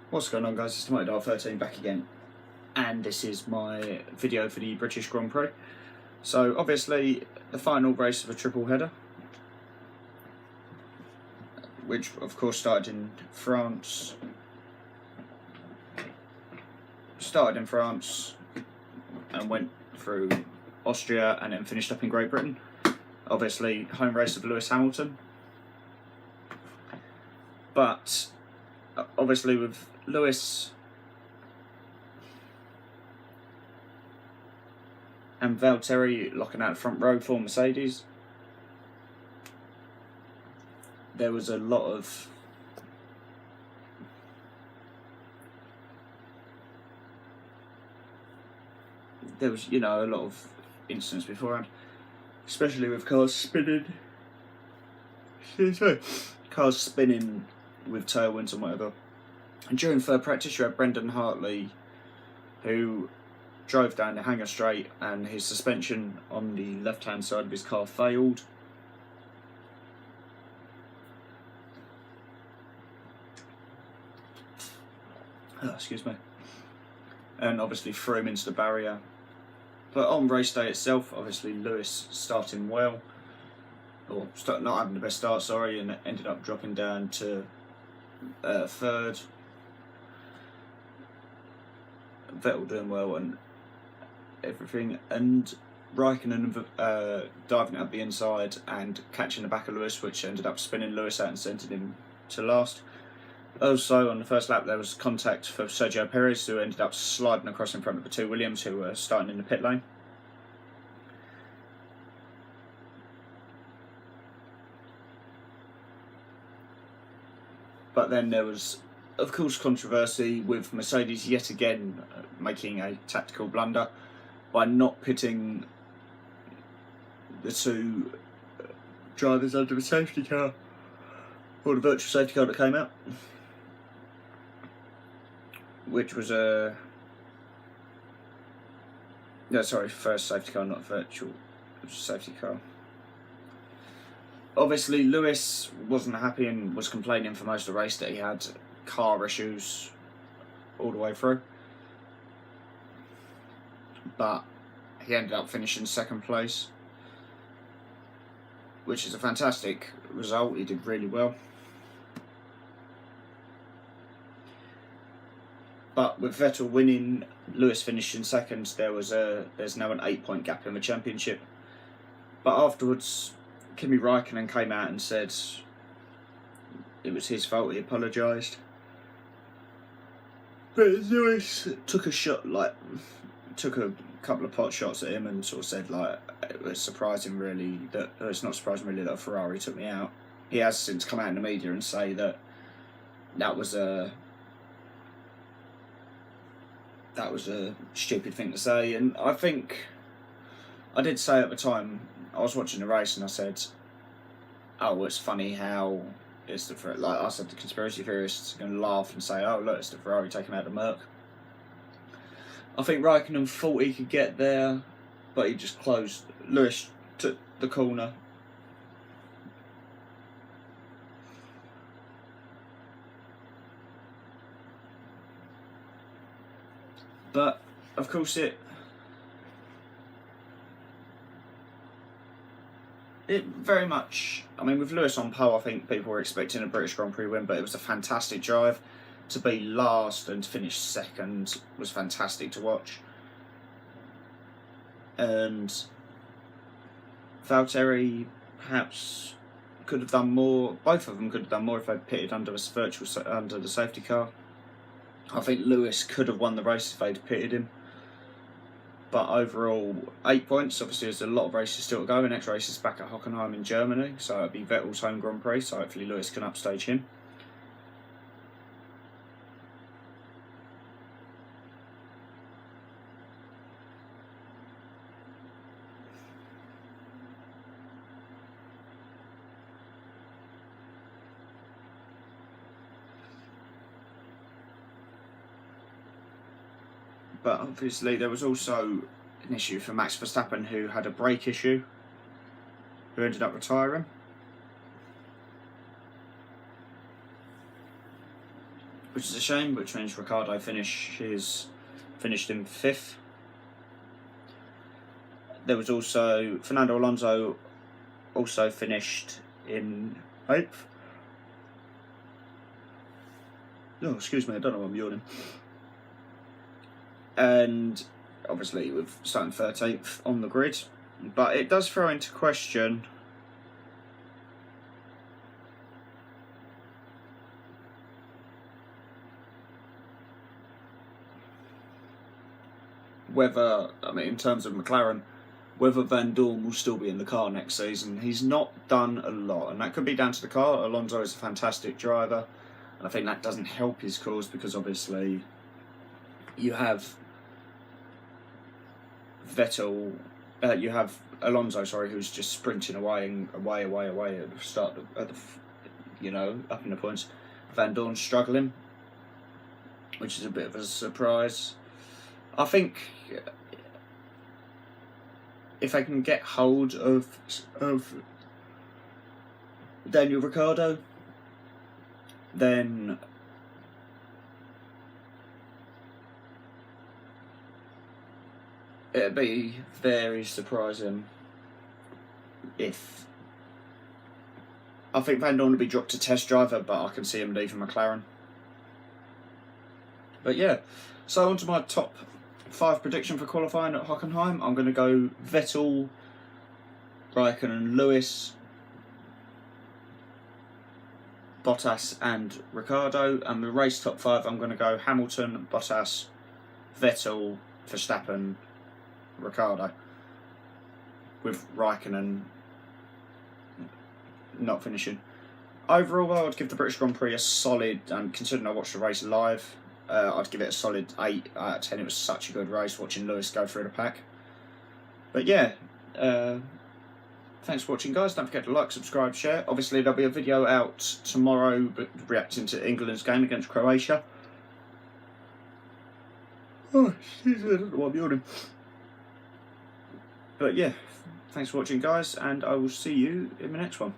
What's going on, guys? It's TheMightyDart13 back again, and this is my video for the British Grand Prix. So obviously the final race of a triple header, which of course started in France and went through Austria and then finished up in Great Britain. Obviously home race of Lewis Hamilton, but obviously with Lewis and Valtteri locking out the front row for Mercedes, there was a lot of a lot of incidents beforehand, especially with cars spinning with tailwinds and whatever. And during third practice you had Brendan Hartley, who drove down the hangar straight and his suspension on the left hand side of his car failed. Excuse me. And obviously threw him into the barrier. But on race day itself, obviously Lewis starting well, or not having the best start, sorry, and ended up dropping down to third. Vettel doing well and everything, and Raikkonen diving up the inside and catching the back of Lewis, which ended up spinning Lewis out and sending him to last. Also on the first lap there was contact for Sergio Perez, who ended up sliding across in front of the two Williams who were starting in the pit lane. But then there was, of course, controversy with Mercedes yet again making a tactical blunder by not pitting the two drivers under the safety car, or the virtual safety car that came out, which was first safety car, not virtual, it was a safety car. Obviously Lewis wasn't happy and was complaining for most of the race that he had car issues all the way through, but he ended up finishing second place, which is a fantastic result. He did really well. But with Vettel winning, Lewis finishing second, there's now an 8-point gap in the championship. But afterwards Kimi Raikkonen came out and said it was his fault, he apologised. But Lewis took a couple of pot shots at him and sort of said, like, it was surprising really that, it's not surprising really that a Ferrari took me out. He has since come out in the media and say that that was a stupid thing to say, and I think I did say at the time, I was watching the race and I said, oh, it's funny how it's I said the conspiracy theorists are going to laugh and say, oh look, it's the Ferrari taking out the Merc. I think Raikkonen thought he could get there, but he just closed. Lewis took the corner. But of course it very much, I mean, with Lewis on pole, I think people were expecting a British Grand Prix win, but it was a fantastic drive. To be last and to finish second was fantastic to watch. And Valtteri perhaps could have done more. Both of them could have done more if they'd pitted under the safety car. I think Lewis could have won the race if they'd pitted him. But overall, 8 points. Obviously, there's a lot of races still to go. The next race is back at Hockenheim in Germany, so it'll be Vettel's home Grand Prix. So hopefully Lewis can upstage him. But obviously there was also an issue for Max Verstappen, who had a brake issue, who ended up retiring. which is a shame, which means Ricciardo finished in 5th. There was also Fernando Alonso, also finished in 8th. Oh, excuse me, I don't know why I'm yawning. And obviously with starting 13th on the grid, but it does throw into question whether, I mean, in terms of McLaren, whether Van Dorn will still be in the car next season. He's not done a lot, and that could be down to the car. Alonso is a fantastic driver, and I think that doesn't help his cause, because obviously you have you have Alonso, sorry, who's just sprinting away at the start at the, you know, up in the points. Van Dorn struggling, which is a bit of a surprise. I think if they can get hold of Daniel Ricciardo, then it'd be very surprising if... I think Van Dorn would be dropped to test driver, but I can see him leaving McLaren. But yeah, so on to my top 5 prediction for qualifying at Hockenheim. I'm going to go Vettel, Raikkonen, Lewis, Bottas and Ricciardo. And the race top 5, I'm going to go Hamilton, Bottas, Vettel, Verstappen, Ricciardo, with Raikkonen not finishing. Overall, I would give the British Grand Prix a solid, and considering I watched the race live, I'd give it a solid 8 out of 10. It was such a good race watching Lewis go through the pack. But yeah, thanks for watching, guys. Don't forget to like, subscribe, share. Obviously there'll be a video out tomorrow reacting to England's game against Croatia. Oh, excuse me, I don't know why I'm yawning. But yeah, thanks for watching, guys, and I will see you in the next one.